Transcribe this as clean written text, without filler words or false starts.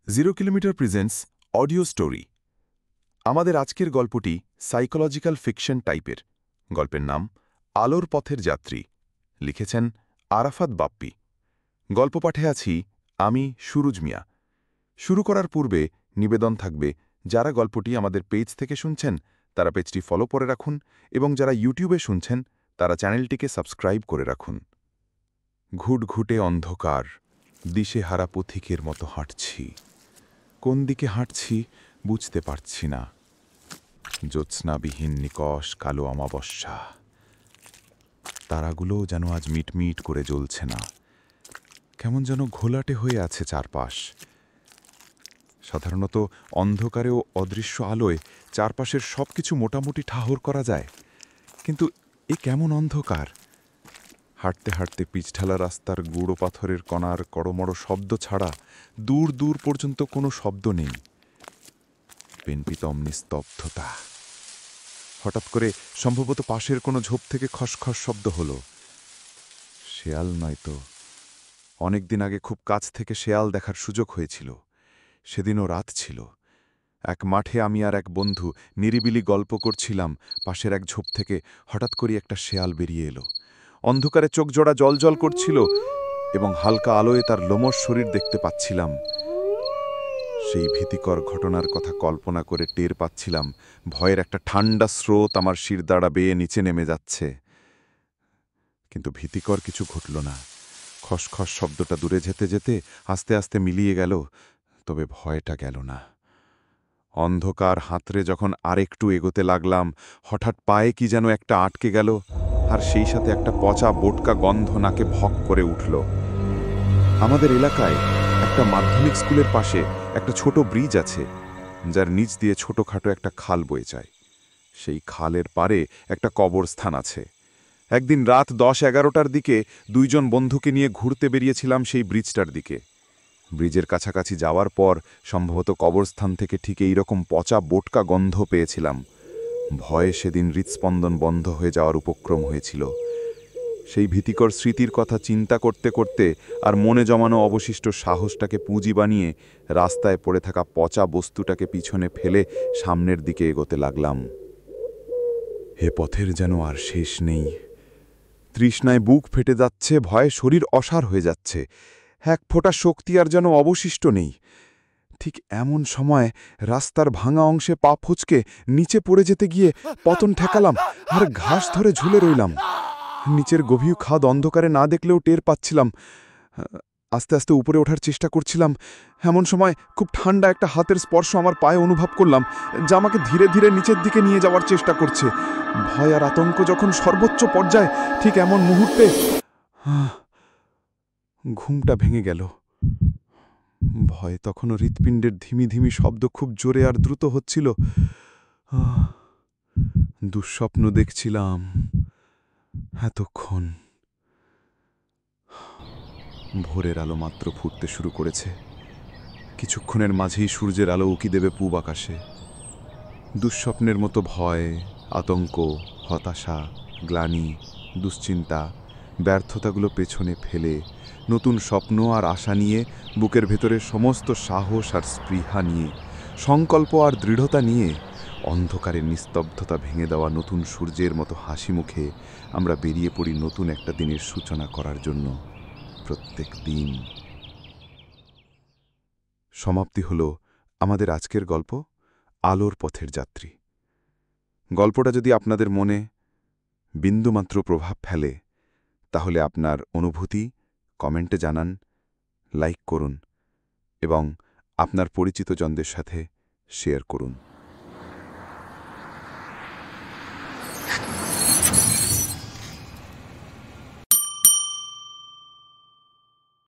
Zero kilometre presents audio story. আমাদের আজকের গল্পটি সাইকোলজিক্যাল ফিকশন টাইপের। গল্পের নাম আলোর পথের যাত্রী। লিখেছেন আরাফাত বাপ্পি। গল্প পাঠে আছি আমি সুরুজ মিয়া। শুরু করার পূর্বে নিবেদন থাকবে, যারা গল্পটি আমাদের পেজ থেকে শুনছেন তারা পেজটি ফলো করে রাখুন, এবং যারা ইউটিউবে শুনছেন তারা চ্যানেলটিকে সাবস্ক্রাইব করে রাখুন। ঘুটঘুটে অন্ধকার, দিশেহারা পথিকের মতো হাঁটছি। কোন দিকে হাঁটছি বুঝতে পারছি না। জ্যোৎস্নাবিহীন নিকষ কালো অমাবস্যা। তারাগুলোও যেন আজ মিটমিট করে জ্বলছে না, কেমন যেন ঘোলাটে হয়ে আছে চারপাশ। সাধারণত অন্ধকারে ও অদৃশ্য আলোয় চারপাশের সবকিছু মোটামুটি ঠাহর করা যায়, কিন্তু এ কেমন অন্ধকার! হাঁটতে হাঁটতে পিচঢালা রাস্তার গুঁড়ো পাথরের কণার কড়মড় শব্দ ছাড়া দূর দূর পর্যন্ত কোনো শব্দ নেই। পেনপিতম নিস্তব্ধতা। হঠাৎ করে সম্ভবত পাশের কোনো ঝোপ থেকে খসখস শব্দ হলো। শেয়াল নয়তো। অনেকদিন আগে খুব কাছ থেকে শেয়াল দেখার সুযোগ হয়েছিল। সেদিনও রাত ছিল। এক মাঠে আমি আর এক বন্ধু নিরিবিলি গল্প করছিলাম। পাশের এক ঝোপ থেকে হঠাৎ করে একটা শেয়াল বেরিয়ে এলো। অন্ধকারে চোখ জোড়া জলজল করছিল এবং হালকা আলোয় তার লোমশ শরীর দেখতে পাচ্ছিলাম। সেই ভীতিকর ঘটনার কথা কল্পনা করে টের পাচ্ছিলাম ভয়ের একটা ঠান্ডা স্রোত আমার শিরদাঁড়া বেয়ে নিচে নেমে যাচ্ছে। কিন্তু ভীতিকর কিছু ঘটল না। খসখস শব্দটা দূরে যেতে যেতে আস্তে আস্তে মিলিয়ে গেল, তবে ভয়টা গেল না। অন্ধকার হাতড়ে যখন আরেকটু এগোতে লাগলাম, হঠাৎ পায়ে কি যেন একটা আটকে গেল, আর সেই সাথে একটা পচা বোটকা গন্ধ নাকে ভক করে উঠল। আমাদের এলাকায় একটা মাধ্যমিক স্কুলের পাশে একটা ছোট ব্রিজ আছে, যার নিচ দিয়ে ছোটখাটো একটা খাল বয়ে যায়। সেই খালের পারে একটা কবরস্থান আছে। একদিন রাত 10-11টার দিকে দুইজন বন্ধুকে নিয়ে ঘুরতে বেরিয়েছিলাম সেই ব্রিজটার দিকে। ব্রিজের কাছাকাছি যাওয়ার পর সম্ভবত কবরস্থান থেকে ঠিক এইরকম পচা বোটকা গন্ধ পেয়েছিলাম। ভয়ে সেদিন হৃৎস্পন্দন বন্ধ হয়ে যাওয়ার উপক্রম হয়েছিল। সেই ভীতিকর স্মৃতির কথা চিন্তা করতে করতে আর মনে জমানো অবশিষ্ট সাহসটাকে পুঁজি বানিয়ে রাস্তায় পড়ে থাকা পচা বস্তুটাকে পিছনে ফেলে সামনের দিকে এগোতে লাগলাম। হে পথের যেন আর শেষ নেই। তৃষ্ণায় বুক ফেটে যাচ্ছে, ভয়ে শরীর অসাড় হয়ে যাচ্ছে। এক ফোঁটা শক্তি আর যেন অবশিষ্ট নেই। ঠিক এমন সময় রাস্তার ভাঙা অংশে পা ফুচকে নিচে পড়ে যেতে গিয়ে পতন ঠেকালাম আর ঘাস ধরে ঝুলে রইলাম। নিচের গভীর খাদ অন্ধকারে না দেখলেও টের পাচ্ছিলাম। আস্তে আস্তে উপরে ওঠার চেষ্টা করছিলাম। এমন সময় খুব ঠান্ডা একটা হাতের স্পর্শ আমার পায়ে অনুভব করলাম, যা আমাকে ধীরে ধীরে নিচের দিকে নিয়ে যাওয়ার চেষ্টা করছে। ভয় আর আতঙ্ক যখন সর্বোচ্চ পর্যায়ে, ঠিক এমন মুহূর্তে ঘুমটা ভেঙে গেল। ভয় তখনও হৃৎপিণ্ডের ধিমি ধিমি শব্দ খুব জোরে আর দ্রুত হচ্ছিল। দুঃস্বপ্ন দেখছিলাম এতক্ষণ। ভোরের আলো মাত্র ফুটতে শুরু করেছে। কিছুক্ষণের মাঝেই সূর্যের আলো উকি দেবে পূব আকাশে। দুঃস্বপ্নের মতো ভয়, আতঙ্ক, হতাশা, গ্লানি, দুশ্চিন্তা, ব্যর্থতাগুলো পেছনে ফেলে নতুন স্বপ্ন আর আশা নিয়ে, বুকের ভেতরে সমস্ত সাহস আর স্পৃহা নিয়ে, সংকল্প আর দৃঢ়তা নিয়ে, অন্ধকারের নিস্তব্ধতা ভেঙে দেওয়া নতুন সূর্যের মতো হাসি মুখে আমরা বেরিয়ে পড়ি নতুন একটা দিনের সূচনা করার জন্য। প্রত্যেক দিন। সমাপ্তি হল আমাদের আজকের গল্প আলোর পথের যাত্রী। গল্পটা যদি আপনাদের মনে বিন্দুমাত্র প্রভাব ফেলে, তাহলে আপনার অনুভূতি কমেন্টে জানান, লাইক করুন এবং আপনার পরিচিতজনদের সাথে শেয়ার করুন।